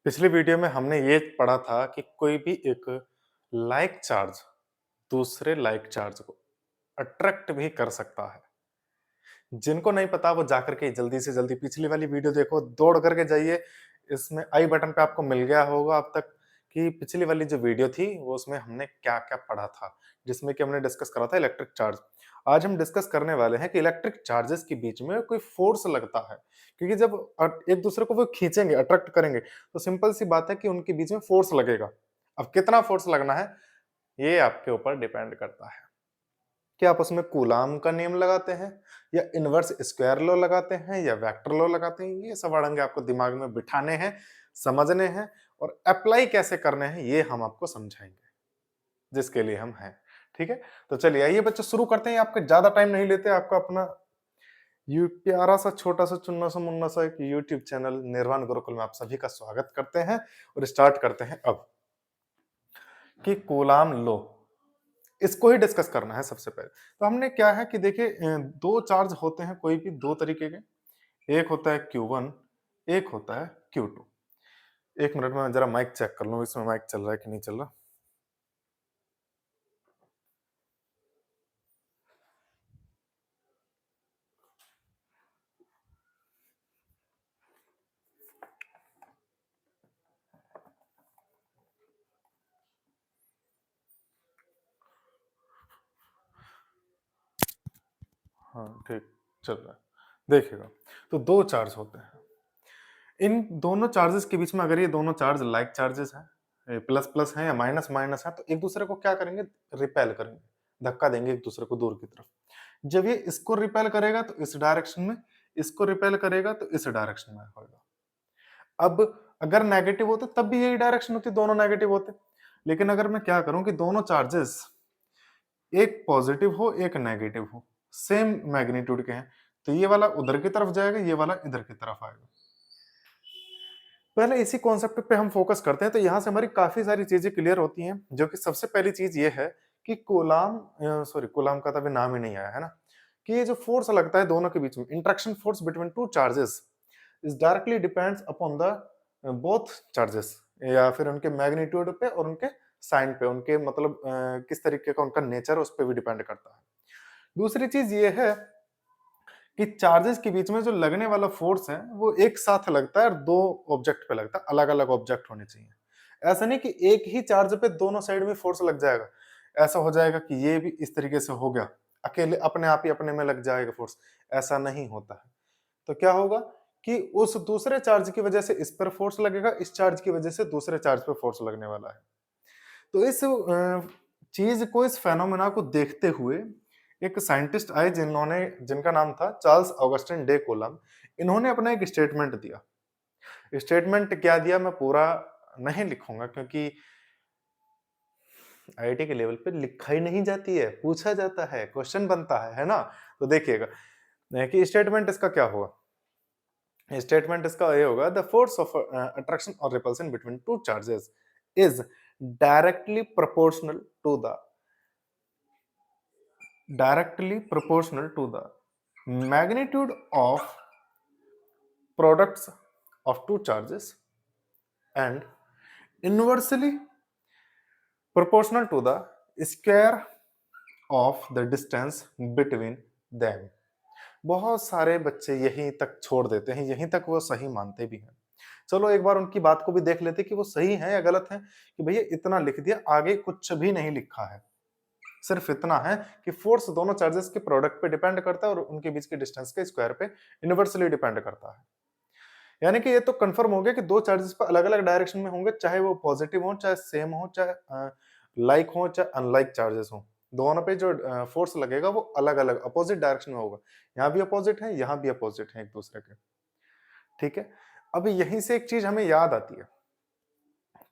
पिछली वीडियो में हमने ये पढ़ा था कि कोई भी एक लाइक चार्ज दूसरे लाइक चार्ज को अट्रैक्ट भी कर सकता है। जिनको नहीं पता वो जाकर के जल्दी से जल्दी पिछली वाली वीडियो देखो, दौड़ करके जाइए। इसमें आई बटन पे आपको मिल गया होगा अब तक कि पिछली वाली जो वीडियो थी वो उसमें हमने क्या-क्या पढ़ा था, जिसमें कि हमने डिस्कस करा था इलेक्ट्रिक चार्ज। आज हम डिस्कस करने वाले हैं कि इलेक्ट्रिक चार्जेस के बीच में कोई फोर्स लगता है, क्योंकि जब एक दूसरे को वो खींचेंगे, अट्रैक्ट करेंगे, तो सिंपल सी बात है कि उनके बीच में फोर्स लगेगा। अब कितना फोर्स लगना है, ये आपके ऊपर डिपेंड करता है। कि आप उसमें कूलाम का नियम लगाते हैं या इनवर्स स्क्वायर लॉ लगाते हैं या वेक्टर लॉ लगाते हैं, ये सब अड़ंगे आपको दिमाग में बिठाने हैं, समझने हैं और अप्लाई कैसे करने हैं ये हम आपको समझाएंगे, जिसके लिए हम हैं। ठीक है, तो चलिए आइए बच्चों शुरू करते हैं। आपका ज्यादा टाइम नहीं लेते, आपका अपना यू प्यारा सा छोटा सा चुन्ना सा मुन्ना सा एक यूट्यूब चैनल निर्वाण गुरुकुल में आप सभी का स्वागत करते हैं और स्टार्ट करते हैं अब कि कूलाम लॉ, इसको ही डिस्कस करना है सबसे पहले। तो हमने क्या है कि देखिए, दो चार्ज होते हैं कोई भी दो तरीके के। एक होता है Q1, एक होता है Q2। एक मिनट में जरा माइक चेक कर लूं, इसमें माइक चल रहा है कि नहीं चल रहा। हाँ ठीक, चल रहा है। देखिएगा, तो दो चार्ज होते हैं। इन दोनों चार्जेस के बीच में अगर ये दोनों चार्ज लाइक चार्जेस हैं, प्लस प्लस हैं या माइनस माइनस है, तो एक दूसरे को क्या करेंगे, रिपेल करेंगे, धक्का देंगे एक दूसरे को दूर की तरफ। जब ये इसको रिपेल करेगा तो इस डायरेक्शन में, इसको रिपेल करेगा तो इस डायरेक्शन में होगा। अब अगर नेगेटिव होते तब भी यही डायरेक्शन होती, दोनों नेगेटिव होते। लेकिन अगर मैं क्या करूं कि दोनों चार्जेस एक पॉजिटिव हो एक नेगेटिव हो, सेम मैग्नीट्यूड के हैं, तो ये वाला उधर की तरफ जाएगा, ये वाला इधर की तरफ आएगा। पहले इसी कॉन्सेप्ट पे हम फोकस करते हैं, तो यहाँ से हमारी काफी सारी चीजें क्लियर होती हैं। जो कि सबसे पहली चीज ये है कि कूलाम, सॉरी कूलाम का तो अभी नाम ही नहीं आया है ना, कि ये जो फोर्स लगता है दोनों के बीच में, interaction force between two charges is directly depends upon the both charges, या फिर उनके मैग्नीट्यूड पे और उनके साइन पे, उनके मतलब किस तरीके का उनका नेचर उस पर भी डिपेंड करता है। दूसरी चीज ये है कि चार्जेस के बीच में जो लगने वाला फोर्स है वो एक साथ लगता है और दो ऑब्जेक्ट पे लगता है, अलग अलग ऑब्जेक्ट होने चाहिए। ऐसा नहीं कि एक ही चार्ज पे दोनों साइड में फोर्स लग जाएगा, ऐसा हो जाएगा कि ये भी इस तरीके से हो गया, अकेले अपने आप ही अपने में लग जाएगा फोर्स, ऐसा नहीं होता है। तो क्या होगा कि उस दूसरे चार्ज की वजह से इस पर फोर्स लगेगा, इस चार्ज की वजह से दूसरे चार्ज पे फोर्स लगने वाला है। तो इस चीज को, इस फेनोमेना को देखते हुए एक साइंटिस्ट आए जिन्होंने, जिनका नाम था चार्ल्स ऑगस्टिन डे कोलम। इन्होंने अपना एक स्टेटमेंट दिया। स्टेटमेंट क्या दिया मैं पूरा नहीं लिखूंगा, क्योंकि आईआईटी के लेवल पे लिखा ही नहीं जाती है, पूछा जाता है, क्वेश्चन बनता है ना। तो देखिएगा कि स्टेटमेंट इसका क्या होगा। स्टेटमेंट इसका ये होगा, द फोर्स ऑफ अट्रैक्शन और repulsion between two charges is directly proportional to the directly proportional to the magnitude of products of two charges and inversely proportional to the square of the distance between them। बहुत सारे बच्चे यहीं तक छोड़ देते हैं, यहीं तक वो सही मानते भी हैं। चलो एक बार उनकी बात को भी देख लेते कि वो सही है या गलत है। कि भैया इतना लिख दिया, आगे कुछ भी नहीं लिखा है, सिर्फ इतना है कि फोर्स दोनों चार्जेस के प्रोडक्ट पे डिपेंड करता है और उनके बीच के डिस्टेंस के स्क्वायर पे इनवर्सली डिपेंड करता है। यानी कि ये तो कंफर्म हो गया कि दो चार्जेस पर अलग अलग डायरेक्शन में होंगे, चाहे वो पॉजिटिव हो, चाहे सेम हो, चाहे लाइक हो, चाहे अनलाइक चार्जेस हो। दोनों पे जो फोर्स लगेगा वो अलग अलग अपोजिट डायरेक्शन में होगा। यहाँ भी अपोजिट है, यहाँ भी अपोजिट है एक दूसरे के। ठीक है, अब यहीं से एक चीज हमें याद आती है।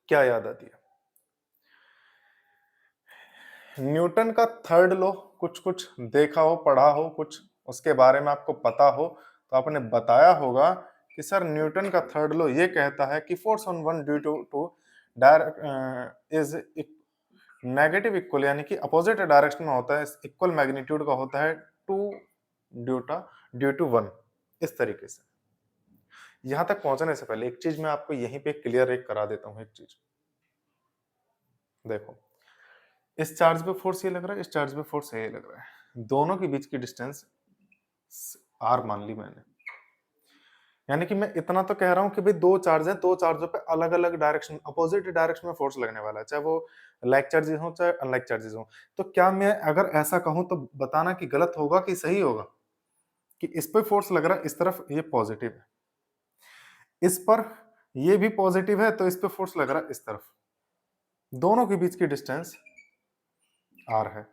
क्या याद आती है? न्यूटन का थर्ड लॉ कुछ कुछ देखा हो, पढ़ा हो, कुछ उसके बारे में आपको पता हो, तो आपने बताया होगा कि सर न्यूटन का थर्ड लॉ ये कहता है कि force on one due to two direct is negative equal, यानी कि अपोजिट डायरेक्शन में होता है, इक्वल मैग्नीट्यूड का होता है टू ड्यूटा ड्यू टू वन, इस तरीके से। यहां तक पहुंचने से पहले एक चीज मैं आपको यहीं पे क्लियर एक करा देता हूं। एक चीज देखो, इस चार्ज पे फोर्स ये लग रहा है, इस चार्ज पे फोर्स ये लग रहा है, दोनों के बीच की डिस्टेंस आर मान ली मैंने। यानी कि मैं इतना तो कह रहा हूं कि भाई दो चार्ज हैं, दो चार्जों पे अलग अलग डायरेक्शन, अपोजिट डायरेक्शन में फोर्स लगने वाला है, चाहे वो लाइक चार्जेस हो चाहे अनलाइक चार्जेस हो। तो क्या मैं अगर ऐसा कहूं तो बताना कि गलत होगा कि सही होगा? कि इस पे फोर्स लग रहा है, इस तरफ ये पॉजिटिव है, इस पर ये भी पॉजिटिव है, तो इस पे फोर्स लग रहा है इस तरफ, दोनों के बीच की डिस्टेंस आर है।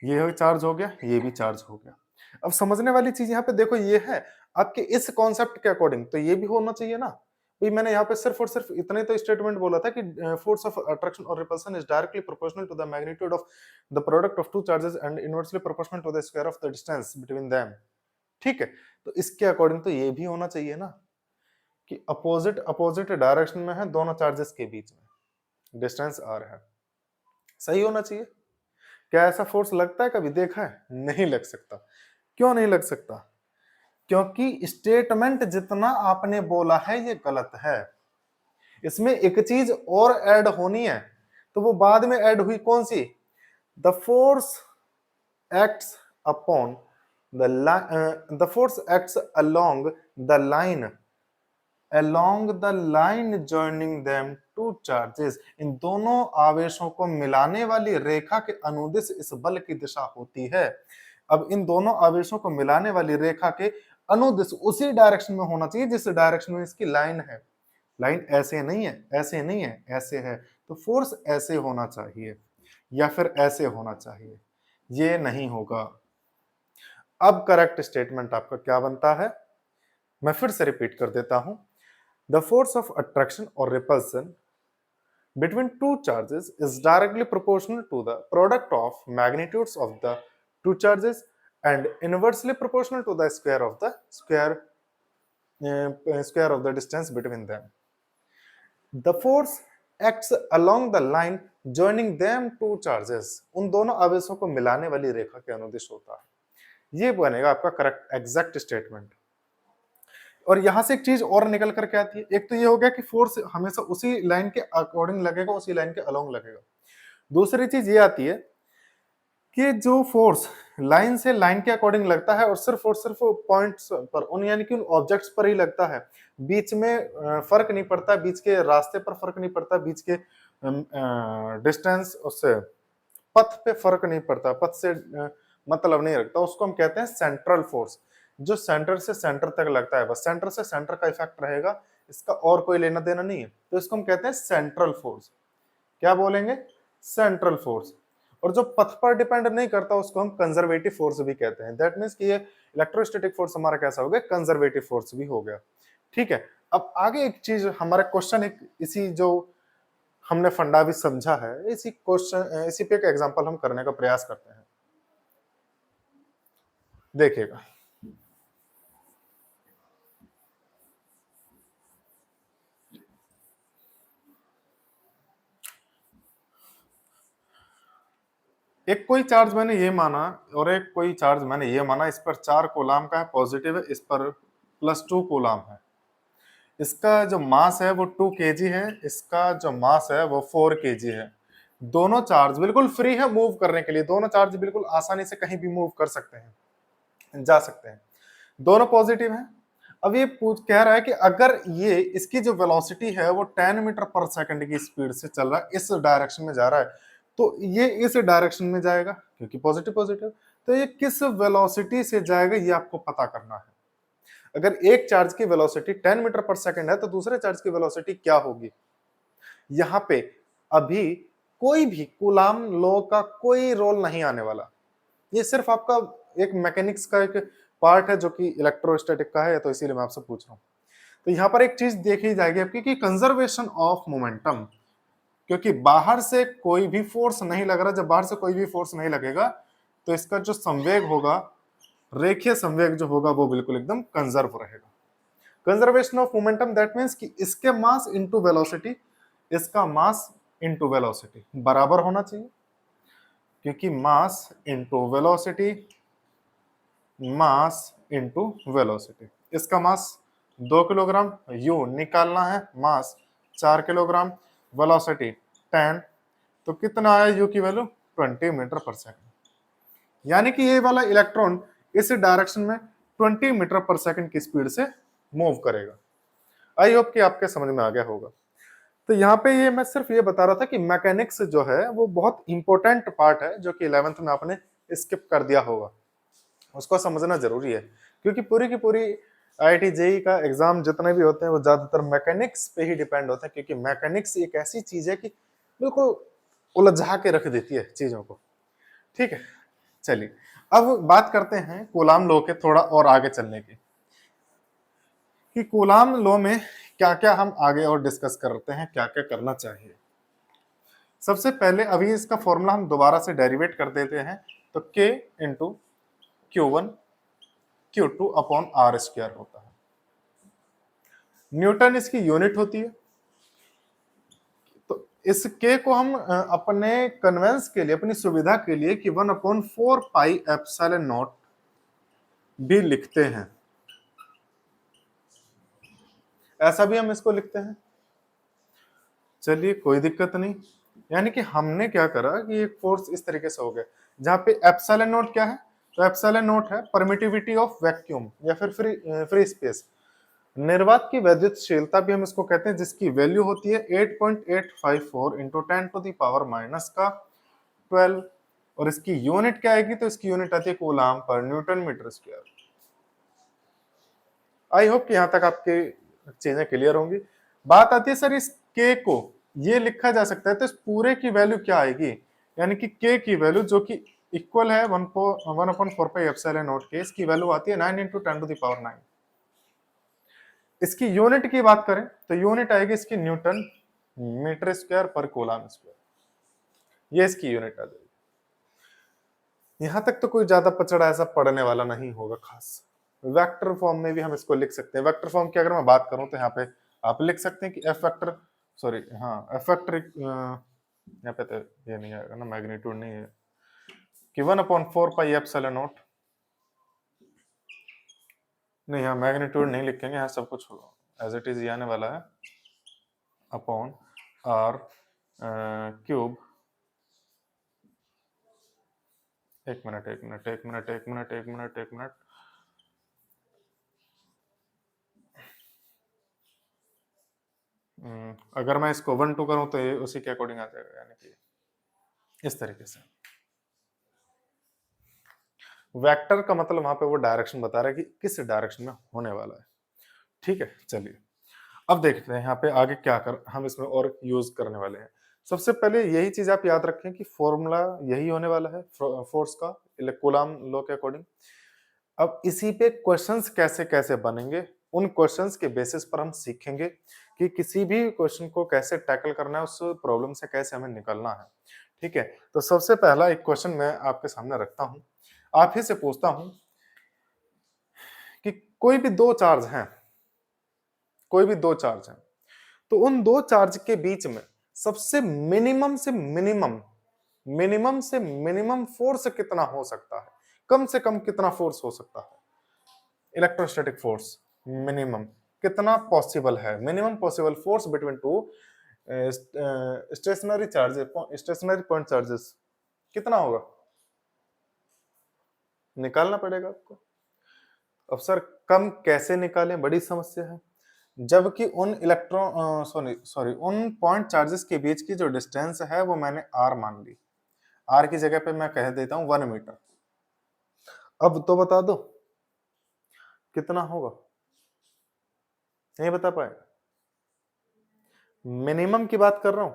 ये चार्ज हो गया, ये भी चार्ज हो गया। अब समझने वाली चीज यहाँ पे देखो ये है, आपके इस कॉन्सेप्ट के अकॉर्डिंग तो ये भी होना चाहिए ना भाई। मैंने यहाँ पे सिर्फ और सिर्फ इतने तो स्टेटमेंट बोला था कि फोर्स ऑफ अट्रैक्शन और repulsion is directly proportional to the magnitude of the product of two charges and inversely proportional to the square of the distance between them. ठीक है, तो इसके अकॉर्डिंग तो ये भी होना चाहिए ना कि अपोजिट अपोजिट डायरेक्शन में है, दोनों चार्जेस के बीच में डिस्टेंस आर है, सही होना चाहिए। क्या ऐसा फोर्स लगता है? कभी देखा है? नहीं लग सकता। क्यों नहीं लग सकता? क्योंकि स्टेटमेंट जितना आपने बोला है ये गलत है। इसमें एक चीज और ऐड होनी है, तो वो बाद में ऐड हुई, कौन सी? The force acts upon the force acts along the line, along the line joining them two charges। इन दोनों आवेशों को मिलाने वाली रेखा के अनुदिश इस बल की दिशा होती है। अब इन दोनों आवेशों को मिलाने वाली रेखा के अनुदिश उसी डायरेक्शन में होना चाहिए जिस डायरेक्शन में इसकी लाइन है। लाइन ऐसे नहीं है, ऐसे नहीं है, ऐसे है, तो फोर्स ऐसे होना चाहिए या फिर ऐसे होना चाहिए, ये नहीं होगा। अब करेक्ट स्टेटमेंट आपका क्या बनता है? मैं फिर से रिपीट कर देता हूं। The force of attraction or repulsion between two charges is directly proportional to the product of magnitudes of the two charges and inversely proportional to the square of the square of the distance between them. The force acts along the line joining them two charges। उन दोनों आवेशों को मिलाने वाली रेखा के अनुदिश होता है। ये बनेगा आपका करेक्ट एग्जैक्ट स्टेटमेंट। और यहां से एक चीज और निकल करके आती है, एक तो ये हो गया कि फोर्स हमेशा उसी लाइन के अकॉर्डिंग लगेगा, उसी लाइन के अलोंग लगेगा। दूसरी चीज ये आती है कि जो फोर्स लाइन से लाइन के अकॉर्डिंग लगता है और सिर्फ पॉइंट्स पर, उन यानी कि उन ऑब्जेक्ट्स पर ही लगता है, बीच में फर्क नहीं पड़ता, बीच के रास्ते पर फर्क नहीं पड़ता, बीच के डिस्टेंस उससे पथ पे फर्क नहीं पड़ता, पथ से मतलब नहीं रखता, उसको हम कहते हैं सेंट्रल फोर्स। जो सेंटर से सेंटर तक लगता है, बस सेंटर से सेंटर का इफेक्ट रहेगा, इसका और कोई लेना देना नहीं है, तो इसको हम कहते हैं सेंट्रल फोर्स। क्या बोलेंगे? Central force. और जो पथ पर डिपेंड नहीं करता उसको हम कंजर्वेटिव फोर्स भी कहते हैं। दैट मींस कि ये इलेक्ट्रोस्टैटिक फोर्स हमारा कैसा हो गया? कंजर्वेटिव फोर्स भी हो गया। ठीक है, अब आगे एक चीज हमारा क्वेश्चन, एक इसी जो हमने फंडा भी समझा है, इसी क्वेश्चन इसी पे एक एग्जांपल हम करने का प्रयास करते हैं। देखिएगा, एक कोई चार्ज मैंने ये माना और एक कोई चार्ज मैंने ये माना, इस पर 4 कूलाम का है, पॉजिटिव है, इस पर +2 कूलाम है। इसका जो मास है वो 2 kg है, इसका जो मास है वो 4 kg है। दोनों चार्ज बिल्कुल फ्री है मूव करने के लिए, दोनों चार्ज बिल्कुल आसानी से कहीं भी मूव कर सकते हैं, जा सकते हैं, दोनों पॉजिटिव हैं। अब ये कह रहा है कि अगर ये इसकी जो वेलोसिटी है वो 10 मीटर पर सेकंड की स्पीड से चल रहा है, इस डायरेक्शन में जा रहा है, तो ये इस डायरेक्शन में जाएगा क्योंकि पॉजिटिव पॉजिटिव, तो ये किस वेलोसिटी से जाएगा ये आपको पता करना है। अगर एक चार्ज की वेलोसिटी 10 मीटर पर सेकंड है तो दूसरे चार्ज की वेलोसिटी क्या होगी? यहां पे अभी कोई भी कूलाम लॉ का कोई रोल नहीं आने वाला, ये सिर्फ आपका एक मैकेनिक्स का एक पार्ट है जो कि इलेक्ट्रोस्टैटिक का है, तो इसीलिए मैं आपसे पूछ रहा हूं। तो यहां पर एक चीज देखी जाएगी आपकी कि कंजर्वेशन ऑफ मोमेंटम, क्योंकि बाहर से कोई भी फोर्स नहीं लग रहा। जब बाहर से कोई भी फोर्स नहीं लगेगा तो इसका जो संवेग होगा, रेखीय संवेग जो होगा, वो बिल्कुल एकदम कंजर्व रहेगा। Conservation of momentum that means कि इसके मास इनटू वेलोसिटी, इसका मास इनटू वेलोसिटी बराबर होना चाहिए, क्योंकि mass into velocity, mass into velocity, इसका मास 2 किलोग्राम, यू निकालना है मास 4 किलोग्राम, वेलोसिटी 10, तो कितना आया यू की वैल्यू 20 मीटर पर सेकंड। यानी कि ये वाला इलेक्ट्रॉन इस डायरेक्शन में 20 मीटर पर सेकंड की स्पीड से मूव करेगा। आई होप कि आपके समझ में आ गया होगा। तो यहाँ पे ये मैं सिर्फ ये बता रहा था कि मैकेनिक्स जो है वो बहुत इंपॉर्टेंट पार्ट है, जो कि 11th में आपने स्किप कर दिया होगा, उसको समझना जरूरी है, क्योंकि पूरी की पूरी आईआईटी जेई का एग्जाम जितने भी होते हैं वो ज्यादातर मैकेनिक्स पे ही डिपेंड होते हैं, क्योंकि मैकेनिक्स एक ऐसी चीज है कि बिल्कुल उलझा के रख देती है चीजों को। ठीक है, चलिए अब बात करते हैं कूलाम लॉ के थोड़ा और आगे चलने की, कि कूलाम लॉ में क्या क्या हम आगे और डिस्कस करते हैं, क्या क्या करना चाहिए। सबसे पहले अभी इसका फॉर्मूला हम दोबारा से डेरिवेट कर देते हैं, तो K into Q1 Q2 upon r square होता है। न्यूटन इसकी यूनिट होती है, तो इस K को हम अपने कन्वेंस के लिए, अपनी सुविधा के लिए कि 1/4 पाई एप्सिलॉन नॉट भी लिखते हैं, ऐसा भी हम इसको लिखते हैं। चलिए कोई दिक्कत नहीं, यानी कि हमने क्या करा कि एक फोर्स इस तरीके से हो गया जहां पे एप्सिलॉन नॉट क्या है, तो एप्सिलॉन नॉट है परमिटिविटी ऑफ वैक्यूम या फिर फ्री स्पेस, निर्वात की वैद्युतशीलता भी हम इसको कहते हैं, जिसकी वैल्यू होती है 8.854 into 10 to the power minus का 12, और इसकी यूनिट क्या आएगी, तो इसकी यूनिट आती है coulomb per newton metre square. I hope कि यहां तक आपकी चीजें क्लियर होंगी। बात आती है सर इस के को ये लिखा जा सकता है, तो इस पूरे की वैल्यू क्या आएगी, यानी कि के की वैल्यू जो कि इक्वल है 1/4 पाई एप्सिलॉन नॉट के, इसकी वैल्यू आती है 9 इंटू 10 टू द पावर 9। इसकी यूनिट की बात करें तो यूनिट आएगी इसकी न्यूटन मीटर स्क्वायर पर कूलम स्क्वायर, ये इसकी यूनिट आ जाएगी। यहां तक तो कोई ज्यादा पचड़ा ऐसा पढ़ने वाला नहीं होगा खास। वेक्टर फॉर्म में भी हम इसको लिख सकते हैं। वेक्टर फॉर्म की अगर मैं बात करूं तो यहाँ पे आप लिख सकते हैं कि एफ वेक्टर, सॉरी हाँ एफ वेक्टर, यहाँ पे तो ये नहीं आएगा ना, मैग्नीट्यूड नहीं है, कि 1/4 पाई एप्सिलॉन नॉट, नहीं यहाँ मैग्नीट्यूड नहीं लिखेंगे, यहाँ सब कुछ एज इट इज ही आने वाला है, अपॉन आर क्यूब, एक मिनट एक मिनट एक मिनट एक मिनट एक मिनट एक मिनट, अगर मैं इसको 1/2 करूं तो ये उसी के अकॉर्डिंग आ जाएगा, यानी कि इस तरीके से। वेक्टर का मतलब वहां पे वो डायरेक्शन बता रहा है कि किस डायरेक्शन में होने वाला है। ठीक है, चलिए अब देखते हैं यहाँ पे आगे क्या कर हम इसमें और यूज करने वाले हैं। सबसे पहले यही चीज आप याद रखें कि फॉर्मूला यही होने वाला है फोर्स का कूलम लॉ के अकॉर्डिंग। अब इसी पे क्वेश्चंस कैसे कैसे बनेंगे, उन क्वेश्चंस के बेसिस पर हम सीखेंगे कि किसी भी क्वेश्चन को कैसे टैकल करना है, उस प्रॉब्लम से कैसे हमें निकलना है। ठीक है, तो सबसे पहला एक क्वेश्चन मैं आपके सामने रखता हूं, आप ही से पूछता हूं कि कोई भी दो चार्ज हैं, कोई भी दो चार्ज हैं, तो उन दो चार्ज के बीच में सबसे मिनिमम से मिनिमम, मिनिमम से मिनिमम फोर्स कितना हो सकता है, कम से कम कितना फोर्स हो सकता है, इलेक्ट्रोस्टैटिक फोर्स मिनिमम कितना पॉसिबल है, minimum possible force between two stationary charges, stationary point charges कितना होगा, निकालना पड़ेगा आपको। अब सर कम कैसे निकालें, बड़ी समस्या है, जबकि उन इलेक्ट्रॉन सॉरी उन पॉइंट चार्जेस के बीच की जो डिस्टेंस है वो मैंने आर मान ली, आर की जगह पे मैं कह देता हूं 1 मीटर। अब तो बता दो कितना होगा, नहीं बता पाएगा, मिनिमम की बात कर रहा हूं।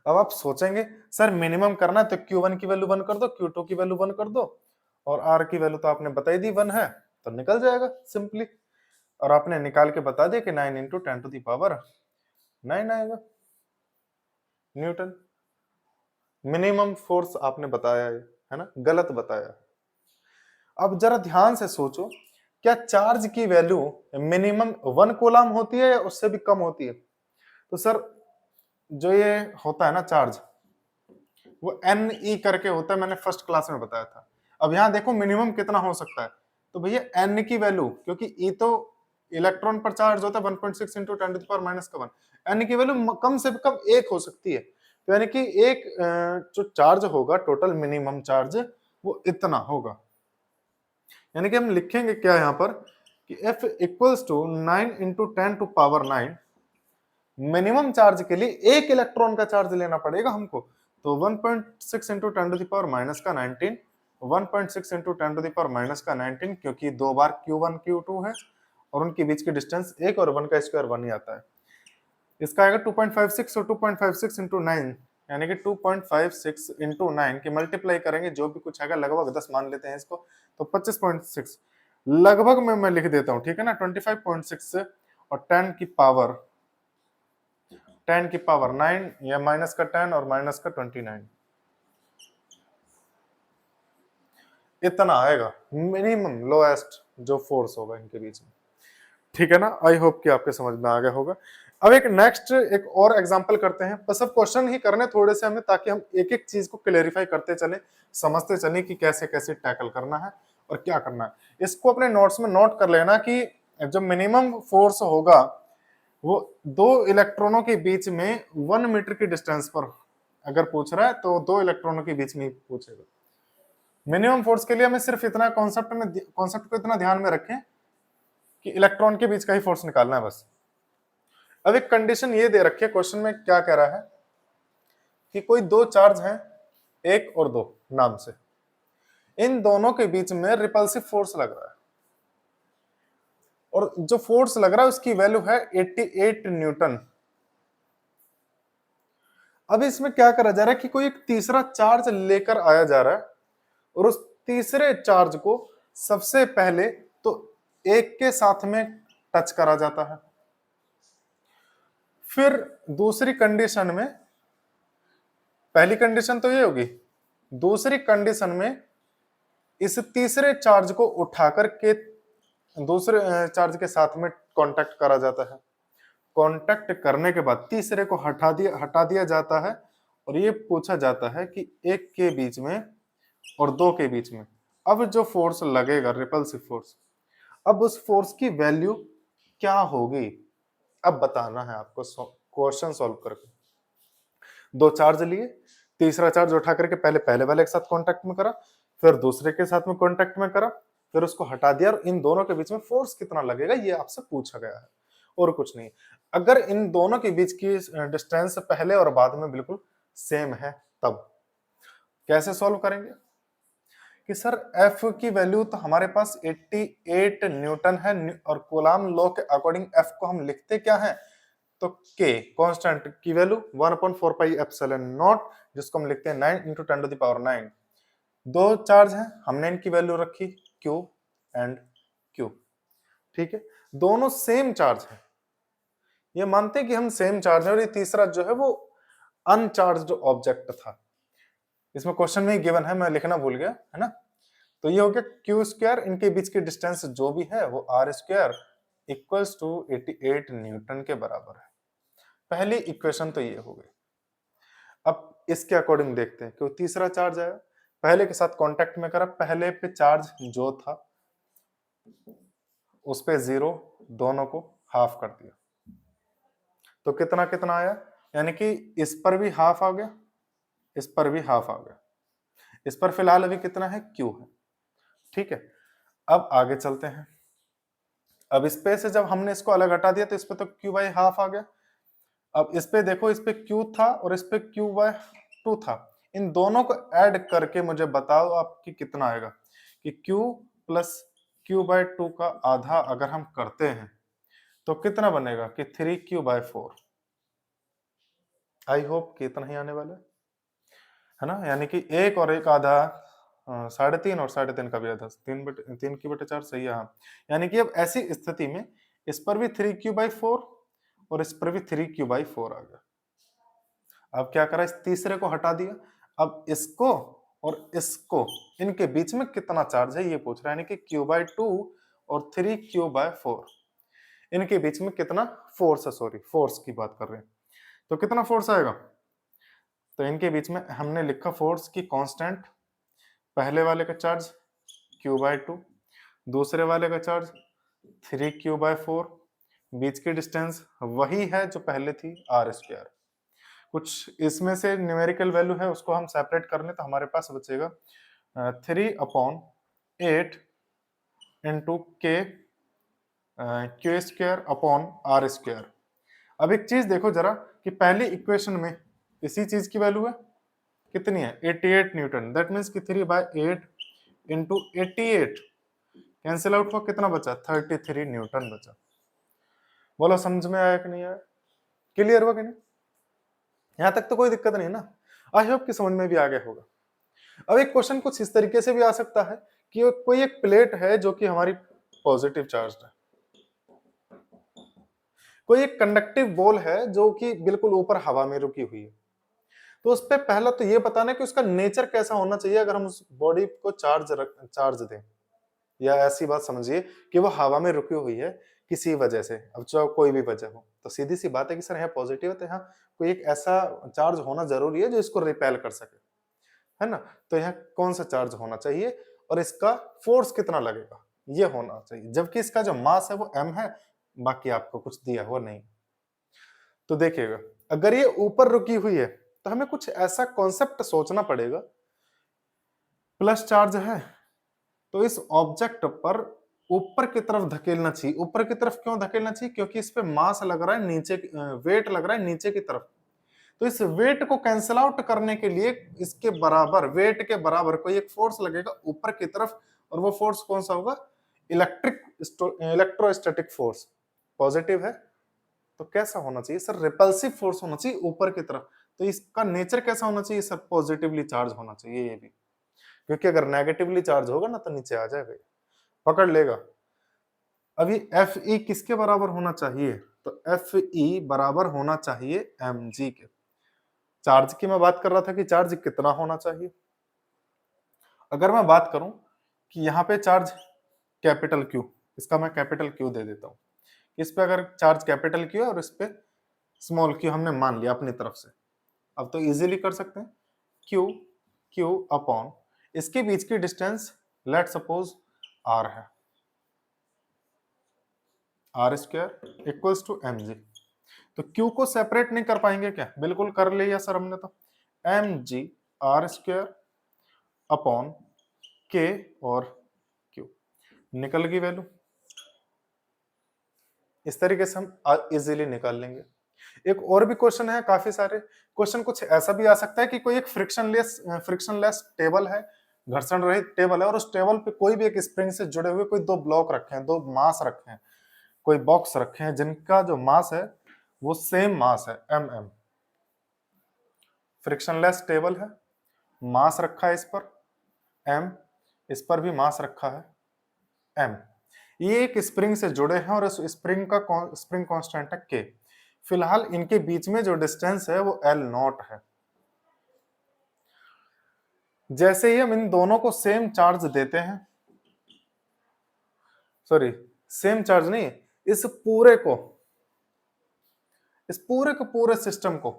अब आप सोचेंगे सर मिनिमम करना है तो Q1 की वैल्यू 1 कर दो, Q2 की वैल्यू 1 कर दो, और R की वैल्यू तो आपने बता ही दी 1 है, तो निकल जाएगा सिंपली। और आपने निकाल के बता दिया कि 9 इंटू 10 टू दी पावर 9 आएगा न्यूटन। मिनिमम फोर्स आपने बताया है ना, गलत बताया। अब जरा ध्यान से सोचो, क्या चार्ज की वैल्यू मिनिमम 1 कूलम होती है या उससे भी कम होती है, तो सर जो ये होता है ना चार्ज, वो एन ई करके होता है, मैंने फर्स्ट क्लास में बताया था। अब यहां देखो मिनिमम कितना हो सकता है, तो भैया एन की वैल्यू, क्योंकि ई तो इलेक्ट्रॉन पर चार्ज होता है 1.6 इंटू 10⁻⁻1, यानी कि वैल्यू कम से कम एक हो सकती है। तो यानी कि एक जो चार्ज होगा टोटल मिनिमम चार्ज वो इतना होगा। यानी कि हम लिखेंगे क्या यहाँ पर कि F equals to 9 into 10⁻9, minimum charge के लिए एक इलेक्ट्रॉन का चार्ज लेना पड़ेगा हमको। तो 1.6 इंटू 10⁻⁻19, 1.6 इंटू 10⁻⁻19, क्योंकि दो बार Q1 Q2 है और उनके बीच की डिस्टेंस 1 और 1 का स्क्वायर 1 ही आता है। इसका आएगा 2.56 और 2.56 इंटू 9, यानी कि 2.56 इंटू 9 की मल्टीप्लाई करेंगे, जो भी कुछ आएगा लगभग 10 मान लेते हैं इसको, तो 25.6 लगभग में मैं लिख देता हूं, ठीक है ना। 25.6 और 10 की पावर 9 या माइनस का 10 और माइनस का 29, इतना आएगा मिनिमम लोएस्ट जो फोर्स होगा इनके बीच में, ठीक है ना। आई होप कि आपके समझ में आ गया होगा। अब एक नेक्स्ट एक और एग्जांपल करते हैं, बस अब क्वेश्चन ही करने थोड़े से हमें, ताकि हम एक एक चीज को क्लेरिफाई करते चले, समझते चले कि कैसे कैसे टैकल करना है और क्या करना है। इसको अपने नोट्स में नोट कर लेना कि जो मिनिमम फोर्स होगा वो दो इलेक्ट्रॉनों के बीच में 1 मीटर की डिस्टेंस पर अगर पूछ रहा है तो दो इलेक्ट्रॉनों के बीच में ही पूछेगा। मिनिमम फोर्स के लिए हमें सिर्फ इतना कॉन्सेप्ट को इतना ध्यान में रखें कि इलेक्ट्रॉन के बीच का ही फोर्स निकालना है बस। अब एक कंडीशन ये दे रखी है, क्वेश्चन में क्या कह रहा है कि कोई दो चार्ज हैं, 1 और 2 नाम से, इन दोनों के बीच में रिपल्सिव फोर्स लग रहा है और जो फोर्स लग रहा है उसकी वैल्यू है 88 न्यूटन। अब इसमें क्या करा जा रहा है कि कोई एक तीसरा चार्ज लेकर आया जा रहा है और उस तीसरे चार्ज को सबसे पहले तो एक के साथ में टच करा जाता है, फिर दूसरी कंडीशन में, पहली कंडीशन तो ये होगी, दूसरी कंडीशन में इस तीसरे चार्ज को उठाकर के दूसरे चार्ज के साथ में कांटेक्ट करा जाता है। कांटेक्ट करने के बाद तीसरे को हटा दिया जाता है और ये पूछा जाता है कि एक के बीच में और दो के बीच में अब जो फोर्स लगेगा रिपल्सिव फोर्स, अब उस फोर्स की वैल्यू क्या होगी, अब बताना है आपको क्वेश्चन सॉल्व करके। दो चार्ज लिए, तीसरा चार्ज उठा करके पहले वाले के साथ कांटेक्ट में करा, फिर दूसरे के साथ में कांटेक्ट में करा, फिर उसको हटा दिया और इन दोनों के बीच में फोर्स कितना लगेगा ये आपसे पूछा गया है और कुछ नहीं। अगर इन दोनों के बीच की डिस्टेंस पहले और बाद में बिल्कुल सेम है तब कैसे सॉल्व करेंगे कि सर F की वैल्यू तो हमारे पास 88 न्यूटन है और कूलाम लॉ के अकॉर्डिंग F को हम लिखते क्या है, तो K कांस्टेंट की वैल्यू 1/4 पाई एप्सिलॉन नॉट, जिसको हम लिखते हैं 9 इंटू 10⁻⁹। दो चार्ज हैं, हमने इनकी वैल्यू रखी Q एंड Q, ठीक है, दोनों सेम चार्ज है, ये मानते हैं कि हम सेम चार्ज है और ये तीसरा जो है वो अनचार्ज्ड ऑब्जेक्ट था। इसमें क्वेश्चन में ही गिवन है, मैं लिखना भूल गया है ना। तो ये हो गया क्यू स्क्वायर, इनके बीच की डिस्टेंस जो भी है वो r square equals to 88 newton के बराबर है। पहली इक्वेशन तो ये हो गई। अब इसके अकॉर्डिंग देखते हैं कि तीसरा चार्ज आया, पहले के साथ कांटेक्ट में करा, पहले पे चार्ज जो था उस पे 0, दोनों को हाफ कर दिया, तो कितना कितना आया, यानी कि इस पर भी हाफ आ गया, इस पर भी हाफ आ गया, इस पर फिलहाल अभी कितना है Q है, ठीक है। अब आगे चलते हैं, अब इस पे से जब हमने इसको अलग हटा दिया तो इस पे तो Q बाई हाफ आ गया। अब इस पे देखो, इस पे Q था और इस पे Q बाय 2 था, इन दोनों को ऐड करके मुझे बताओ आपकी कितना आएगा कि Q प्लस Q बाय 2 का आधा अगर हम करते हैं तो कितना बनेगा कि 3Q बाय 4। आई होप कि इतना ही आने वाला है ना, यानी कि एक और एक आधा 3.5 और 3.5 का भी आधा 3/4 सही है, हाँ। यानी कि अब ऐसी स्थिति में इस पर भी 3Q बाई 4 और इस पर भी 3Q बाई 4 आ गया। अब क्या करा, इस तीसरे को हटा दिया, अब इसको और इसको, इनके बीच में कितना चार्ज है ये पूछ रहा है, यानी कि Q बाई 2 और 3Q बाई 4, इनके बीच में कितना फोर्स है, सॉरी फोर्स की बात कर रहे हैं, तो कितना फोर्स आएगा। तो इनके बीच में हमने लिखा फोर्स की कांस्टेंट, पहले वाले का चार्ज Q बाई 2, दूसरे वाले का चार्ज 3q/4, बीच की डिस्टेंस वही है जो पहले थी, r²। कुछ इसमें से न्यूमेरिकल वैल्यू है उसको हम सेपरेट कर लें तो हमारे पास बचेगा 3/8 इंटू के Q² अपॉन R²। अब एक चीज देखो जरा कि पहली इक्वेशन में इसी चीज की वैल्यू है कितनी है, 88 न्यूटन। दैट मीन्स कि 3/8 इंटू 88 कैंसिल आउट हुआ, कितना बचा, 33 न्यूटन बचा। बोलो समझ में आया कि नहीं आया, क्लियर हुआ कि नहीं? यहां तक तो कोई दिक्कत नहीं ना, आई होप कि समझ में भी आ गया होगा। अब एक क्वेश्चन कुछ इस तरीके से भी आ सकता है कि कोई एक प्लेट है जो कि हमारी पॉजिटिव चार्ज है, कोई एक कंडक्टिव बॉल है जो कि बिल्कुल ऊपर हवा में रुकी हुई है। तो उस पे पहला तो ये बताना है कि उसका नेचर कैसा होना चाहिए अगर हम उस बॉडी को चार्ज दें, या ऐसी बात समझिए कि वो हवा में रुकी हुई है किसी वजह से, अब चाहे कोई भी वजह हो, तो सीधी सी बात है कि सर यहाँ पॉजिटिव है तो यहाँ कोई एक ऐसा चार्ज होना जरूरी है जो इसको रिपेल कर सके, है ना? तो यहाँ कौन सा चार्ज होना चाहिए और इसका फोर्स कितना लगेगा ये होना चाहिए, जबकि इसका जो मास है वो m है, बाकी आपको कुछ दिया हुआ नहीं। तो देखिएगा अगर ये ऊपर रुकी हुई है तो हमें कुछ ऐसा कॉन्सेप्ट सोचना पड़ेगा, प्लस चार्ज है तो इस ऑब्जेक्ट पर ऊपर की तरफ धकेलना चाहिए। ऊपर की तरफ क्यों धकेलना चाहिए, क्योंकि इस पे मास लग रहा है नीचे, वेट लग रहा है नीचे की तरफ। तो इस वेट को कैंसिल आउट करने के लिए इसके बराबर, वेट के बराबर कोई एक फोर्स लगेगा ऊपर की तरफ, और वो फोर्स कौन सा होगा, इलेक्ट्रोस्टैटिक फोर्स। पॉजिटिव है तो कैसा होना चाहिए सर, रिपल्सिव फोर्स होना चाहिए ऊपर की तरफ। तो इसका नेचर कैसा होना चाहिए सर, पॉजिटिवली चार्ज होना चाहिए ये भी, क्योंकि अगर नेगेटिवली चार्ज होगा ना तो नीचे आ जाएगा, पकड़ लेगा। अभी एफ ई किसके बराबर होना चाहिए, तो एफ ई बराबर होना चाहिए एम जी के। चार्ज की मैं बात कर रहा था कि चार्ज कितना होना चाहिए। अगर मैं बात करूं कि यहाँ पे चार्ज कैपिटल क्यू, इसका मैं कैपिटल क्यू दे देता हूँ, इस पे अगर चार्ज कैपिटल क्यू है और इस पे स्मॉल क्यू हमने मान लिया अपनी तरफ से, अब तो इजीली कर सकते हैं, क्यू क्यू अपॉन इसके बीच की डिस्टेंस लेट सपोज आर है, R² equals to M G. तो Q को सेपरेट नहीं कर पाएंगे क्या, बिल्कुल कर लिया सर हमने, तो एम जी R² अपॉन के और Q, निकल गई वैल्यू। इस तरीके से हम इजीली निकाल लेंगे। एक और भी क्वेश्चन है, काफी सारे क्वेश्चन कुछ ऐसा भी आ सकता है कि कोई एक फ्रिक्शनलेस टेबल है, घर्षण रहित टेबल है, और उस टेबल पे कोई भी एक स्प्रिंग से जुड़े हुए कोई दो ब्लॉक रखे हैं, दो मास रखे हैं, कोई बॉक्स रखे हैं जिनका जो मास है वो सेम मास है mm। फ्रिक्शनलेस टेबल है, मास रखा है इस पर m, इस पर भी मास रखा है m। ये एक स्प्रिंग से जुड़े हैं और इस स्प्रिंग का स्प्रिंग कांस्टेंट है k। फिलहाल इनके बीच में जो डिस्टेंस है वो L0 है। जैसे ही हम इन दोनों को सेम चार्ज देते हैं, सॉरी सेम चार्ज नहीं, इस पूरे पूरे सिस्टम को,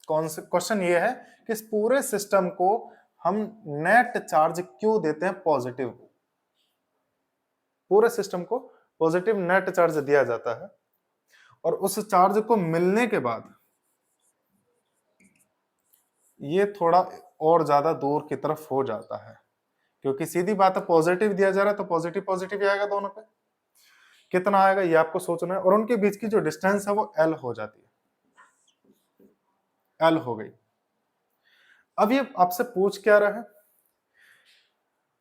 कौन से क्वेश्चन ये है कि इस पूरे सिस्टम को हम नेट चार्ज क्यों देते हैं, पॉजिटिव। पूरे सिस्टम को पॉजिटिव नेट चार्ज दिया जाता है, और उस चार्ज को मिलने के बाद ये थोड़ा और ज्यादा दूर की तरफ हो जाता है, क्योंकि सीधी बात है पॉजिटिव दिया जा रहा है तो पॉजिटिव पॉजिटिव आएगा दोनों पे। कितना आएगा ये आपको सोचना है, और उनके बीच की जो डिस्टेंस है वो L हो जाती है, L हो गई। अब ये आपसे पूछ क्या रहा है,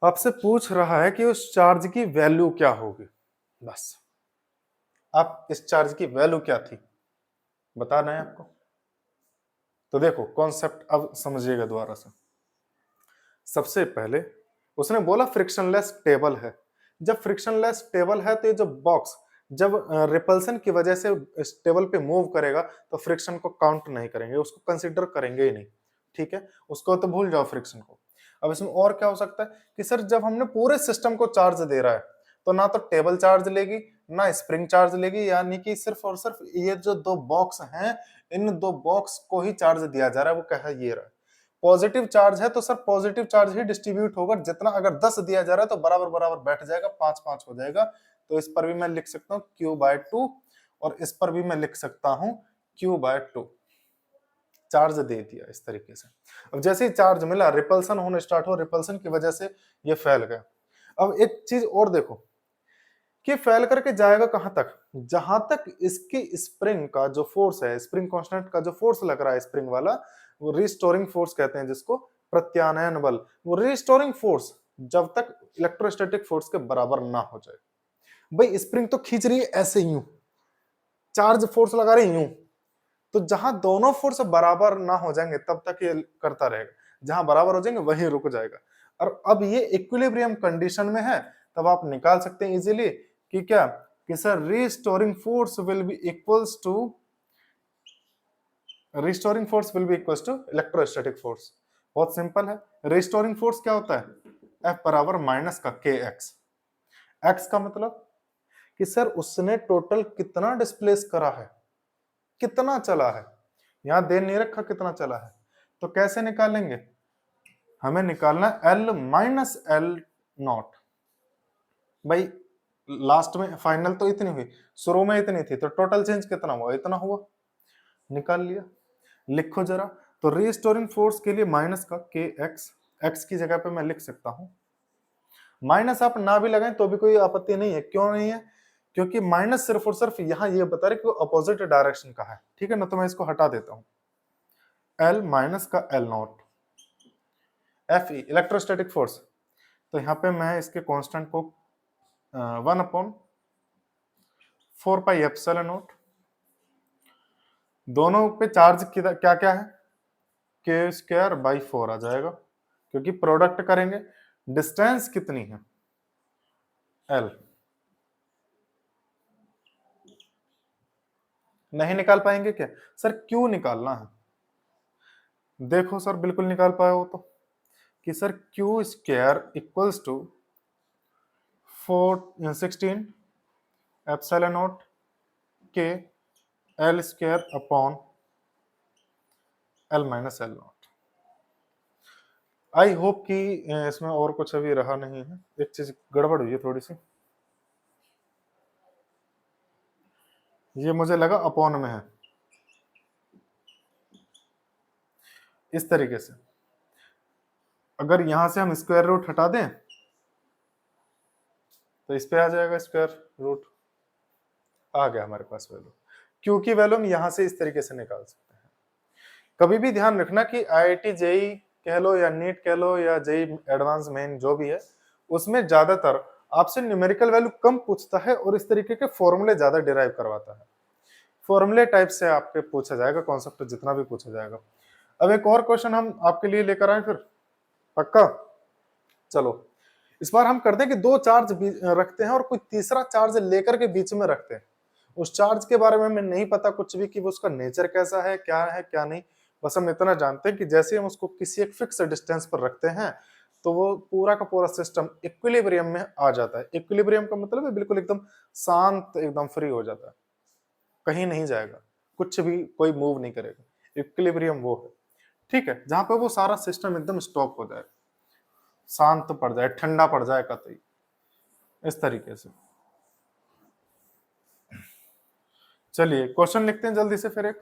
आपसे पूछ रहा है कि उस चार्ज की वैल्यू क्या होगी, बस आप इस चार्ज की वैल्यू क्या थी बताना है आपको। तो देखो कॉन्सेप्ट अब समझिएगा दोबारा से। सबसे पहले उसने बोला फ्रिक्शनलेस टेबल है, जब फ्रिक्शनलेस टेबल है तो ये जो बॉक्स जब रिपल्सन की वजह से इस टेबल पे मूव करेगा तो फ्रिक्शन को काउंट नहीं करेंगे, उसको कंसीडर करेंगे ही नहीं, ठीक है, उसको तो भूल जाओ फ्रिक्शन को। अब इसमें और क्या हो सकता है कि सर जब हमने पूरे सिस्टम को चार्ज दे रहा है तो ना तो टेबल चार्ज लेगी ना स्प्रिंग चार्ज लेगी, यानी कि सिर्फ और सिर्फ ये जो दो बॉक्स हैं इन दो बॉक्स को ही चार्ज दिया जा रहा है। वो कह ये रहा है पॉजिटिव चार्ज है तो सर पॉजिटिव चार्ज ही डिस्ट्रीब्यूट होगा, जितना अगर 10 दिया जा रहा है तो बराबर बराबर बैठ जाएगा, 5 5 हो जाएगा, तो इस पर भी मैं लिख सकता हूँ q/2 और इस पर भी मैं लिख सकता हूँ q/2। चार्ज दे दिया इस तरीके से। अब जैसे ही चार्ज मिला, रिपल्सन होने स्टार्ट हो, रिपल्सन की वजह से ये फैल गया। अब एक चीज और देखो कि फैल करके जाएगा कहां तक, जहां तक इसकी स्प्रिंग का जो फोर्स है, स्प्रिंग कांस्टेंट का जो फोर्स लग रहा है स्प्रिंग वाला, वो रिस्टोरिंग फोर्स कहते हैं जिसको, प्रत्यानयन बल, वो रिस्टोरिंग फोर्स जब तक इलेक्ट्रोस्टैटिक फोर्स के बराबर ना हो जाए। भाई स्प्रिंग तो खींच रही है ऐसे यूं, चार्ज फोर्स लगा रही यूं, तो जहां दोनों फोर्स बराबर ना हो जाएंगे तब तक ये करता रहेगा, जहां बराबर हो जाएंगे वहीं रुक जाएगा। और अब ये इक्विलिब्रियम कंडीशन में है, तब आप निकाल सकते हैं इजीली कि क्या, कि sir restoring force will be equals to, restoring force will be equals to electrostatic force. बहुत सिंपल है, रिस्टोरिंग फोर्स क्या होता है, F बराबर माइनस का के एक्स। एक्स का मतलब कि सर उसने टोटल कितना डिस्प्लेस करा है, कितना चला है, यहां दे नहीं रखा कितना चला है, तो कैसे निकालेंगे, हमें निकालना L माइनस L नॉट। भाई लास्ट में फाइनल तो इतनी हुई, शुरू में इतनी थी, तो टोटल चेंज कितना हुआ, इतना हुआ, निकाल लिया। लिखो जरा, तो रिस्टोरिंग फोर्स के लिए माइनस का के एक्स, एक्स की जगह पे मैं लिख सकता हूं, माइनस आप ना भी लगाएं तो भी कोई आपत्ति नहीं है। क्यों नहीं है, क्योंकि माइनस सिर्फ और सिर्फ यहां ये बता रहे कि वो अपोजिट डायरेक्शन का है, ठीक है ना, तो मैं इसको हटा देता हूं, L माइनस का L not, F electrostatic force, तो यहाँ पे मैं इसके कांस्टेंट को 1/4πε0, दोनों पे चार्ज क्या क्या है, k²/4 आ जाएगा, क्योंकि प्रोडक्ट करेंगे, डिस्टेंस कितनी है L, नहीं निकाल पाएंगे क्या सर, क्यों निकालना है, देखो सर बिल्कुल निकाल पाए हो तो, कि sir q² equals to 16ε0 k L² upon L minus L naught. I hope कि इसमें और कुछ अभी रहा नहीं है, एक चीज गड़बड़ हुई है थोड़ी सी, ये मुझे लगा अपॉन में है, इस तरीके से अगर यहां से हम स्क्वायर रूट हटा दें तो इस पे आ जाएगा स्क्वायर रूट, आ गया हमारे पास वैल्यू, क्योंकि वैल्यू हम यहां से इस तरीके से निकाल सकते हैं। कभी भी ध्यान रखना कि IIT जेई कह लो या नीट कह लो या जेई एडवांस मेन जो भी है, उसमें ज्यादातर आपसे न्यूमेरिकल वैल्यू कम पूछता है और इस तरीके के फॉर्मूले ज्यादा डिराइव करवाता है, फॉर्मूले टाइप से आपके पूछा जाएगा, कॉन्सेप्ट जितना भी पूछा जाएगा। अब एक और क्वेश्चन हम आपके लिए लेकर आए फिर, पक्का, चलो इस बार हम करते हैं कि दो चार्ज रखते हैं और कोई तीसरा चार्ज लेकर के बीच में रखते हैं, उस चार्ज के बारे में हमें नहीं पता कुछ भी कि वो उसका नेचर कैसा है क्या नहीं, बस हम इतना जानते हैं कि जैसे हम उसको किसी एक फिक्स डिस्टेंस पर रखते हैं तो वो पूरा का पूरा सिस्टम इक्विलिब्रियम में आ जाता है। इक्विलिब्रियम का मतलब है बिल्कुल एकदम शांत, एकदम फ्री हो जाता है, कहीं नहीं जाएगा, कुछ भी कोई मूव नहीं करेगा, इक्विलिब्रियम वो है, ठीक है, जहां पे वो सारा सिस्टम एकदम स्टॉप हो जाए, शांत पड़ जाए, ठंडा पड़ जाए कतई, इस तरीके से। चलिए क्वेश्चन लिखते हैं जल्दी से फिर एक,